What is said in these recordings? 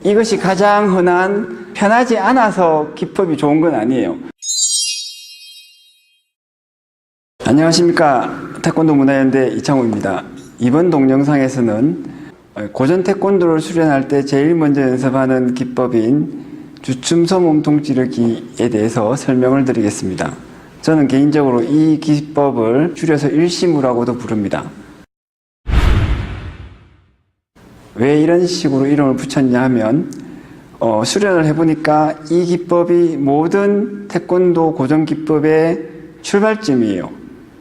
이것이 가장 흔한, 편하지 않아서 기법이 좋은 건 아니에요. 안녕하십니까. 태권도 문화연대 이창호입니다. 이번 동영상에서는 고전 태권도를 수련할 때 제일 먼저 연습하는 기법인 주춤서 몸통 찌르기에 대해서 설명을 드리겠습니다. 저는 개인적으로 이 기법을 줄여서 일시무라고도 부릅니다. 왜 이런 식으로 이름을 붙였냐 하면 수련을 해보니까 이 기법이 모든 태권도 고전 기법의 출발점이에요.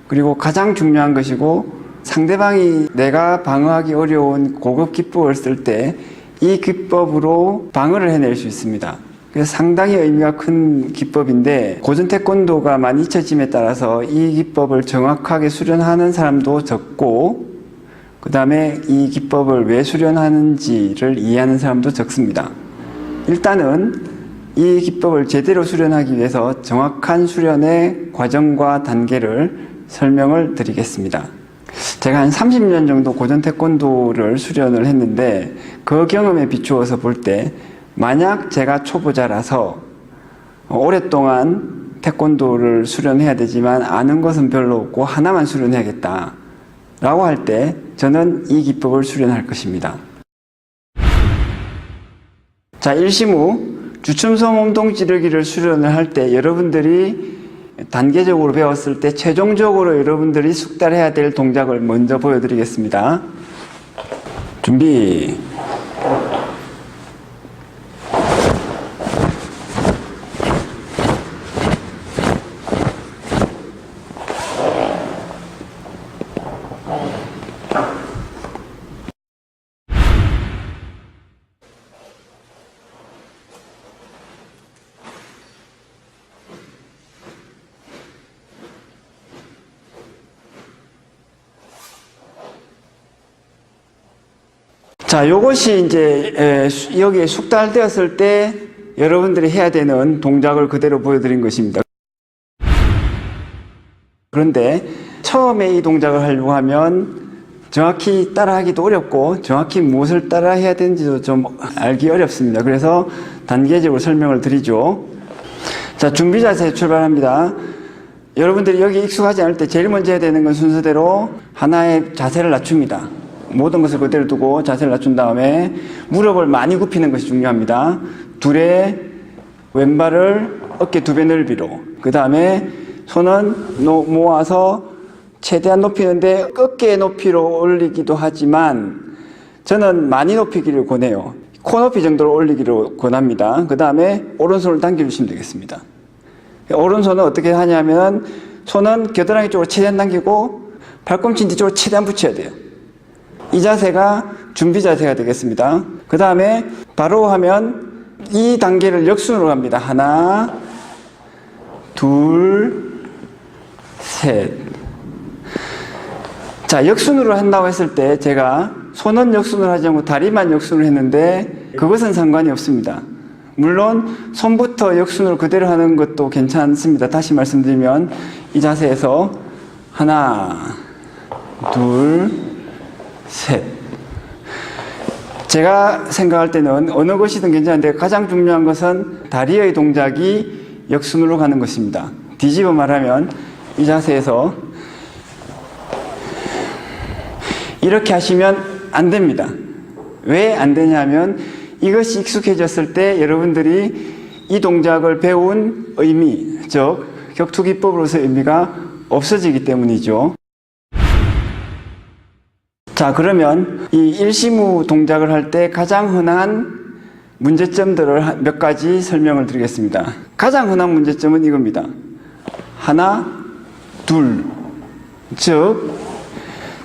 그리고 가장 중요한 것이고, 상대방이 내가 방어하기 어려운 고급 기법을 쓸 때 이 기법으로 방어를 해낼 수 있습니다. 그래서 상당히 의미가 큰 기법인데, 고전 태권도가 많이 잊혀짐에 따라서 이 기법을 정확하게 수련하는 사람도 적고, 그 다음에 이 기법을 왜 수련하는지를 이해하는 사람도 적습니다. 일단은 이 기법을 제대로 수련하기 위해서 정확한 수련의 과정과 단계를 설명을 드리겠습니다. 제가 한 30년 정도 고전 태권도를 수련을 했는데, 그 경험에 비추어서 볼 때 만약 제가 초보자라서 오랫동안 태권도를 수련해야 되지만 아는 것은 별로 없고 하나만 수련해야겠다 라고 할 때 저는 이 기법을 수련할 것입니다. 자, 일시무 주춤서 몸통 찌르기를 수련을 할 때 여러분들이 단계적으로 배웠을 때 최종적으로 여러분들이 숙달해야 될 동작을 먼저 보여드리겠습니다. 준비. 자, 요것이 이제 여기에 숙달되었을 때 여러분들이 해야 되는 동작을 그대로 보여드린 것입니다. 그런데 처음에 이 동작을 하려고 하면 정확히 따라하기도 어렵고 정확히 무엇을 따라해야 되는지도 좀 알기 어렵습니다. 그래서 단계적으로 설명을 드리죠. 자, 준비 자세 출발합니다. 여러분들이 여기 익숙하지 않을 때 제일 먼저 해야 되는 건 순서대로 하나의 자세를 낮춥니다. 모든 것을 그대로 두고 자세를 낮춘 다음에 무릎을 많이 굽히는 것이 중요합니다. 둘의 왼발을 어깨 2배 넓이로, 그 다음에 손은 모아서 최대한 높이는데 어깨 높이로 올리기도 하지만 저는 많이 높이기를 권해요. 코 높이 정도로 올리기를 권합니다. 그 다음에 오른손을 당겨주시면 되겠습니다. 오른손은 어떻게 하냐면 손은 겨드랑이 쪽으로 최대한 당기고 발꿈치 뒤쪽으로 최대한 붙여야 돼요. 이 자세가 준비 자세가 되겠습니다. 그 다음에 바로 하면 이 단계를 역순으로 갑니다. 하나, 둘, 셋. 자, 역순으로 한다고 했을 때 제가 손은 역순으로 하지 않고 다리만 역순으로 했는데 그것은 상관이 없습니다. 물론 손부터 역순으로 그대로 하는 것도 괜찮습니다. 다시 말씀드리면 이 자세에서 하나, 둘, 셋. 제가 생각할 때는 어느 것이든 괜찮은데 가장 중요한 것은 다리의 동작이 역순으로 가는 것입니다. 뒤집어 말하면 이 자세에서 이렇게 하시면 안 됩니다. 왜 안 되냐면 이것이 익숙해졌을 때 여러분들이 이 동작을 배운 의미, 즉 격투기법으로서의 의미가 없어지기 때문이죠. 자, 그러면 이 일시무 동작을 할 때 가장 흔한 문제점들을 몇 가지 설명을 드리겠습니다. 가장 흔한 문제점은 이겁니다. 하나, 둘. 즉,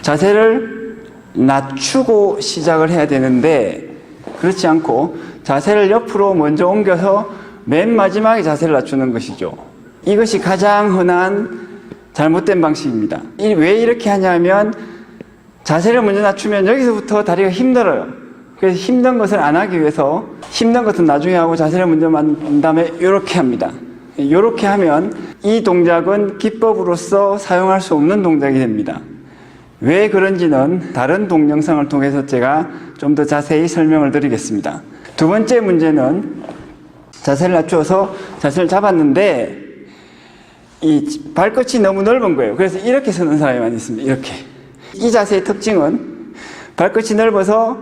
자세를 낮추고 시작을 해야 되는데 그렇지 않고 자세를 옆으로 먼저 옮겨서 맨 마지막에 자세를 낮추는 것이죠. 이것이 가장 흔한 잘못된 방식입니다. 왜 이렇게 하냐면 자세를 먼저 낮추면 여기서부터 다리가 힘들어요. 그래서 힘든 것을 안 하기 위해서 힘든 것은 나중에 하고 자세를 먼저 만든 다음에 이렇게 합니다. 이렇게 하면 이 동작은 기법으로서 사용할 수 없는 동작이 됩니다. 왜 그런지는 다른 동영상을 통해서 제가 좀 더 자세히 설명을 드리겠습니다. 두 번째 문제는 자세를 낮추어서 자세를 잡았는데 이 발끝이 너무 넓은 거예요. 그래서 이렇게 서는 사람이 많이 있습니다. 이렇게. 이 자세의 특징은 발끝이 넓어서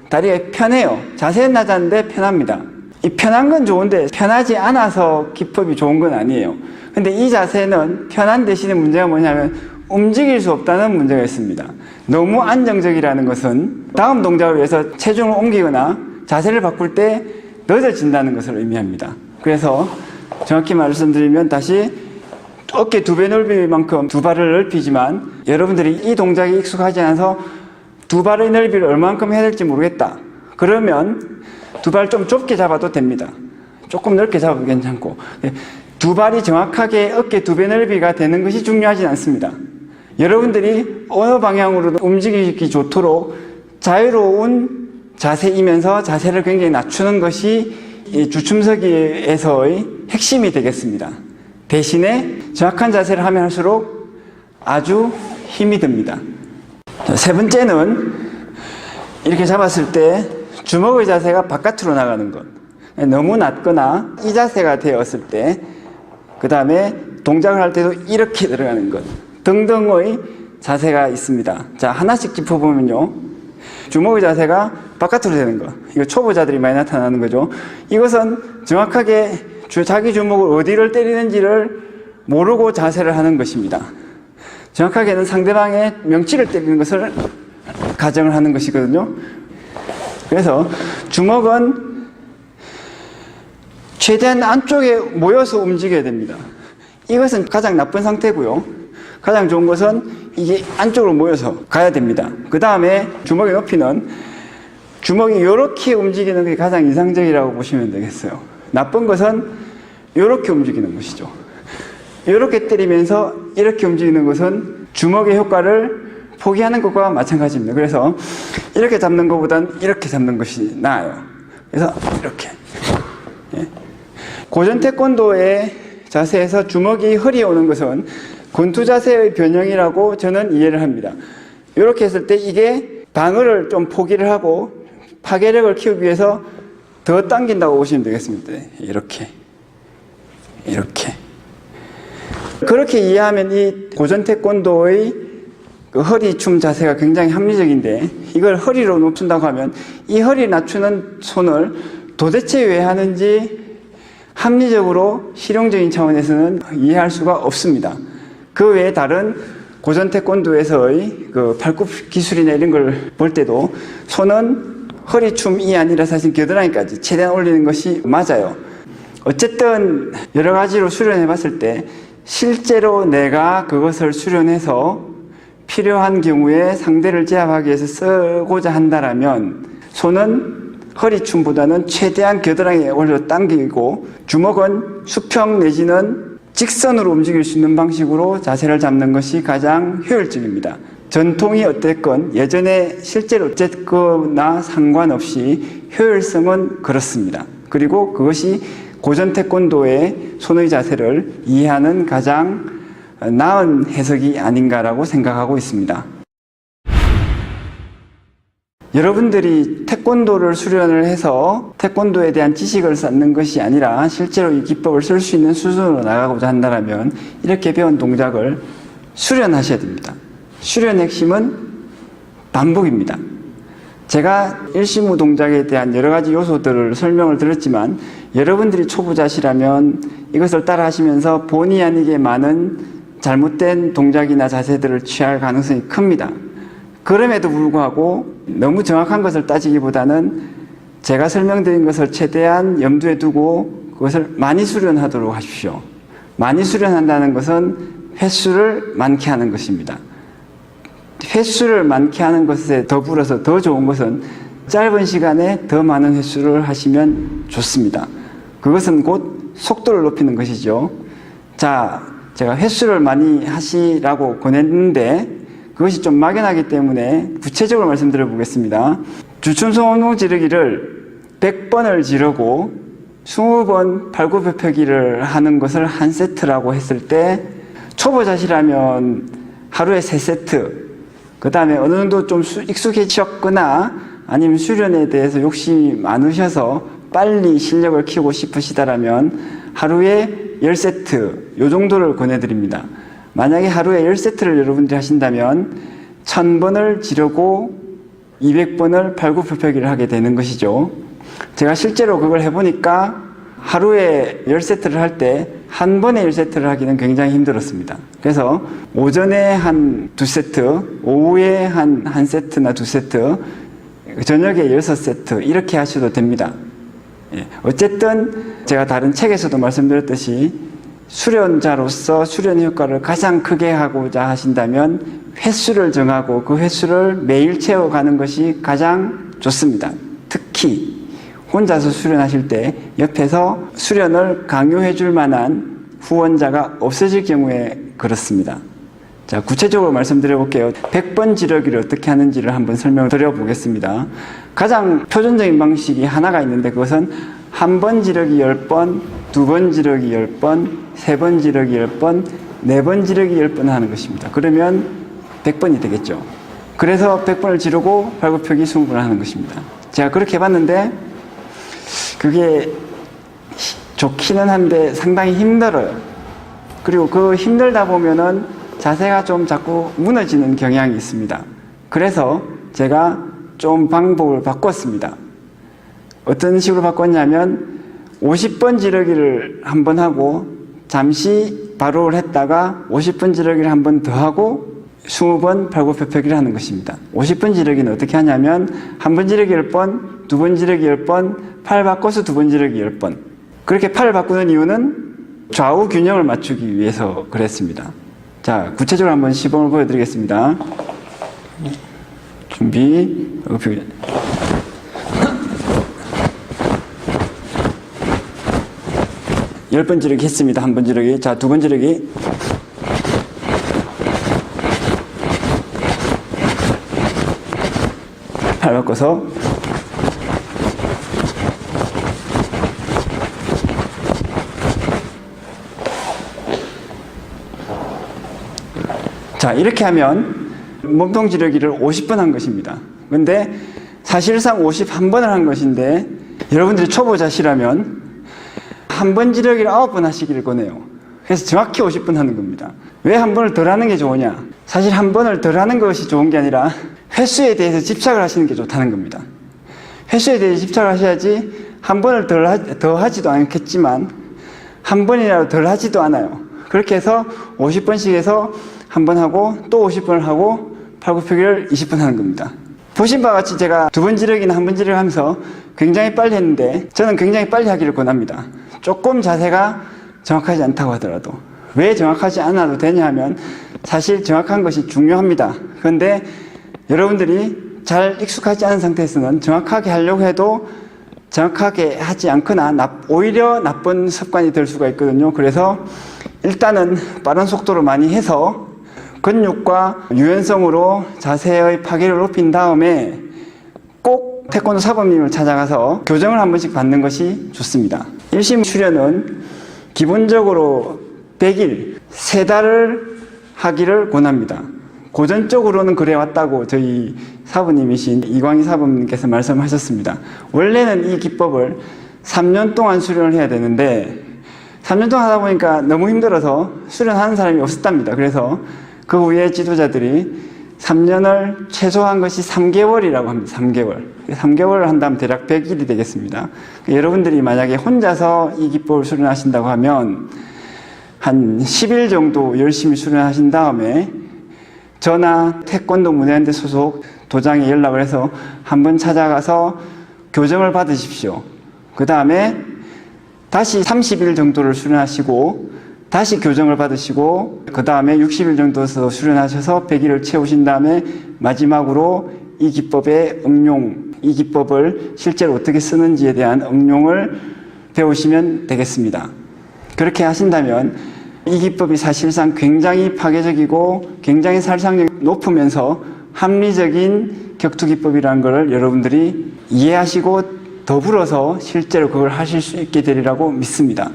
다리가 편해요. 자세는 낮았는데 편합니다. 이 편한 건 좋은데 편하지 않아서 기법이 좋은 건 아니에요. 근데 이 자세는 편한 대신에 문제가 뭐냐면 움직일 수 없다는 문제가 있습니다. 너무 안정적이라는 것은 다음 동작을 위해서 체중을 옮기거나 자세를 바꿀 때 늦어진다는 것을 의미합니다. 그래서 정확히 말씀드리면 다시 어깨 2배 넓이만큼 두 발을 넓히지만 여러분들이 이 동작이 익숙하지 않아서 두 발의 넓이를 얼마만큼 해야 될지 모르겠다. 그러면 두 발 좀 좁게 잡아도 됩니다. 조금 넓게 잡아도 괜찮고 두 발이 정확하게 어깨 2배 넓이가 되는 것이 중요하진 않습니다. 여러분들이 어느 방향으로 움직이기 좋도록 자유로운 자세이면서 자세를 굉장히 낮추는 것이 이 주춤서기에서의 핵심이 되겠습니다. 대신에 정확한 자세를 하면 할수록 아주 힘이 듭니다. 세 번째는 이렇게 잡았을 때 주먹의 자세가 바깥으로 나가는 것. 너무 낮거나 이 자세가 되었을 때, 그 다음에 동작을 할 때도 이렇게 들어가는 것 등등의 자세가 있습니다. 자, 하나씩 짚어보면요. 주먹의 자세가 바깥으로 되는 것. 이거 초보자들이 많이 나타나는 거죠. 이것은 정확하게 자기 주먹을 어디를 때리는지를 모르고 자세를 하는 것입니다. 정확하게는 상대방의 명치를 때리는 것을 가정을 하는 것이거든요. 그래서 주먹은 최대한 안쪽에 모여서 움직여야 됩니다. 이것은 가장 나쁜 상태고요. 가장 좋은 것은 이게 안쪽으로 모여서 가야 됩니다. 그 다음에 주먹의 높이는 주먹이 이렇게 움직이는 게 가장 이상적이라고 보시면 되겠어요. 나쁜 것은 이렇게 움직이는 것이죠. 이렇게 때리면서 이렇게 움직이는 것은 주먹의 효과를 포기하는 것과 마찬가지입니다. 그래서 이렇게 잡는 것보다는 이렇게 잡는 것이 나아요. 그래서 이렇게. 고전 태권도의 자세에서 주먹이 허리에 오는 것은 권투 자세의 변형이라고 저는 이해를 합니다. 이렇게 했을 때 이게 방어를 좀 포기를 하고 파괴력을 키우기 위해서 더 당긴다고 보시면 되겠습니다. 이렇게. 그렇게 이해하면 이 고전 태권도의 그 허리춤 자세가 굉장히 합리적인데, 이걸 허리로 높춘다고 하면 이 허리 낮추는 손을 도대체 왜 하는지 합리적으로 실용적인 차원에서는 이해할 수가 없습니다. 그 외에 다른 고전 태권도에서의 그 팔굽 기술이나 이런 걸 볼 때도 손은 허리춤이 아니라 사실 겨드랑이까지 최대한 올리는 것이 맞아요. 어쨌든 여러 가지로 수련해 봤을 때 실제로 내가 그것을 수련해서 필요한 경우에 상대를 제압하기 위해서 쓰고자 한다면 손은 허리춤보다는 최대한 겨드랑이에 올려 당기고 주먹은 수평 내지는 직선으로 움직일 수 있는 방식으로 자세를 잡는 것이 가장 효율적입니다. 전통이 어땠건 예전에 실제로 어쨌거나 상관없이 효율성은 그렇습니다. 그리고 그것이 고전 태권도의 손의 자세를 이해하는 가장 나은 해석이 아닌가라고 생각하고 있습니다. 여러분들이 태권도를 수련을 해서 태권도에 대한 지식을 쌓는 것이 아니라 실제로 이 기법을 쓸 수 있는 수준으로 나가고자 한다면 이렇게 배운 동작을 수련하셔야 됩니다. 수련의 핵심은 반복입니다. 제가 일시무 동작에 대한 여러 가지 요소들을 설명을 드렸지만 여러분들이 초보자시라면 이것을 따라 하시면서 본의 아니게 많은 잘못된 동작이나 자세들을 취할 가능성이 큽니다. 그럼에도 불구하고 너무 정확한 것을 따지기보다는 제가 설명드린 것을 최대한 염두에 두고 그것을 많이 수련하도록 하십시오. 많이 수련한다는 것은 횟수를 많게 하는 것입니다. 횟수를 많게 하는 것에 더불어서 더 좋은 것은 짧은 시간에 더 많은 횟수를 하시면 좋습니다. 그것은 곧 속도를 높이는 것이죠. 자, 제가 횟수를 많이 하시라고 권했는데 그것이 좀 막연하기 때문에 구체적으로 말씀드려 보겠습니다. 주춤손목 지르기를 100번을 지르고 20번 발굽혀펴기를 하는 것을 한 세트라고 했을 때 초보자시라면 하루에 3세트 그 다음에 어느 정도 좀 익숙해지셨거나 아니면 수련에 대해서 욕심이 많으셔서 빨리 실력을 키우고 싶으시다라면 하루에 10세트 요 정도를 권해드립니다. 만약에 하루에 10세트를 여러분들이 하신다면 1000번을 지르고 200번을 팔굽혀펴기를 하게 되는 것이죠. 제가 실제로 그걸 해보니까 하루에 10세트를 할 때 한 번에 10세트를 하기는 굉장히 힘들었습니다. 그래서 오전에 한 2세트, 오후에 한 1세트나 2세트, 저녁에 6세트 이렇게 하셔도 됩니다. 어쨌든 제가 다른 책에서도 말씀드렸듯이 수련자로서 수련 효과를 가장 크게 하고자 하신다면 횟수를 정하고 그 횟수를 매일 채워가는 것이 가장 좋습니다. 특히 혼자서 수련하실 때 옆에서 수련을 강요해 줄 만한 후원자가 없어질 경우에 그렇습니다. 자, 구체적으로 말씀드려 볼게요. 100번 지르기를 어떻게 하는지를 한번 설명을 드려 보겠습니다. 가장 표준적인 방식이 하나가 있는데 그것은 한 번 지르기 10번, 두 번 지르기 10번, 세 번 지르기 10번, 네 번 지르기 10번 하는 것입니다. 그러면 100번이 되겠죠. 그래서 100번을 지르고 팔굽혀펴기 20번을 하는 것입니다. 제가 그렇게 해봤는데 그게 좋기는 한데 상당히 힘들어요. 그리고 그 힘들다 보면은 자세가 좀 자꾸 무너지는 경향이 있습니다. 그래서 제가 좀 방법을 바꿨습니다. 어떤 식으로 바꿨냐면 50번 지르기를 한 번 하고 잠시 바로를 했다가 50번 지르기를 한 번 더 하고 20번 팔굽혀펴기를 하는 것입니다. 50번 지르기는 어떻게 하냐면 한 번 지르기 10번, 두 번 지르기 10번, 팔 바꿔서 두 번 지르기 10번. 그렇게 팔을 바꾸는 이유는 좌우 균형을 맞추기 위해서 그랬습니다. 자, 구체적으로 한번 시범을 보여드리겠습니다. 준비, 10번 지르기 했습니다. 한 번 지르기. 자, 두 번 지르기. 팔 바꿔서. 자, 이렇게 하면 몸통 지르기를 50번 한 것입니다. 근데 사실상 51번을 한 것인데 여러분들이 초보자시라면 한 번 지르기를 9번 하시기를 권해요. 그래서 정확히 50번 하는 겁니다. 왜 한 번을 덜 하는 게 좋으냐? 사실 한 번을 덜 하는 것이 좋은 게 아니라 횟수에 대해서 집착을 하시는 게 좋다는 겁니다. 횟수에 대해서 집착을 하셔야지 한 번을 더 하지도 않겠지만 한 번이라도 덜 하지도 않아요. 그렇게 해서 50번씩 해서 한 번 하고 또 50번을 하고 팔굽혀펴기를 20번 하는 겁니다. 보신 바와 같이 제가 두 번 지르기나 한 번 지르기 하면서 굉장히 빨리 했는데 저는 굉장히 빨리 하기를 권합니다. 조금 자세가 정확하지 않다고 하더라도. 왜 정확하지 않아도 되냐 하면 사실 정확한 것이 중요합니다. 그런데 여러분들이 잘 익숙하지 않은 상태에서는 정확하게 하려고 해도 정확하게 하지 않거나 오히려 나쁜 습관이 될 수가 있거든요. 그래서 일단은 빠른 속도로 많이 해서 근육과 유연성으로 자세의 파괴를 높인 다음에 꼭 태권도 사범님을 찾아가서 교정을 한 번씩 받는 것이 좋습니다. 일심 수련은 기본적으로 100일, 3달을 하기를 권합니다. 고전적으로는 그래 왔다고 저희 사부님이신 이광희 사부님께서 말씀하셨습니다. 원래는 이 기법을 3년 동안 수련을 해야 되는데 3년 동안 하다 보니까 너무 힘들어서 수련하는 사람이 없었답니다. 그래서 그 후에 지도자들이 3년을 최소한 것이 3개월이라고 합니다. 3개월. 3개월을 한다면 대략 100일이 되겠습니다. 여러분들이 만약에 혼자서 이 기법을 수련하신다고 하면 한 10일 정도 열심히 수련하신 다음에 저나 태권도 문예연대 소속 도장에 연락을 해서 한번 찾아가서 교정을 받으십시오. 그 다음에 다시 30일 정도를 수련하시고 다시 교정을 받으시고 그 다음에 60일 정도 수련하셔서 100일을 채우신 다음에 마지막으로 이 기법의 응용, 이 기법을 실제로 어떻게 쓰는지에 대한 응용을 배우시면 되겠습니다. 그렇게 하신다면 이 기법이 사실상 굉장히 파괴적이고 굉장히 살상력이 높으면서 합리적인 격투기법이라는 것을 여러분들이 이해하시고 더불어서 실제로 그걸 하실 수 있게 되리라고 믿습니다.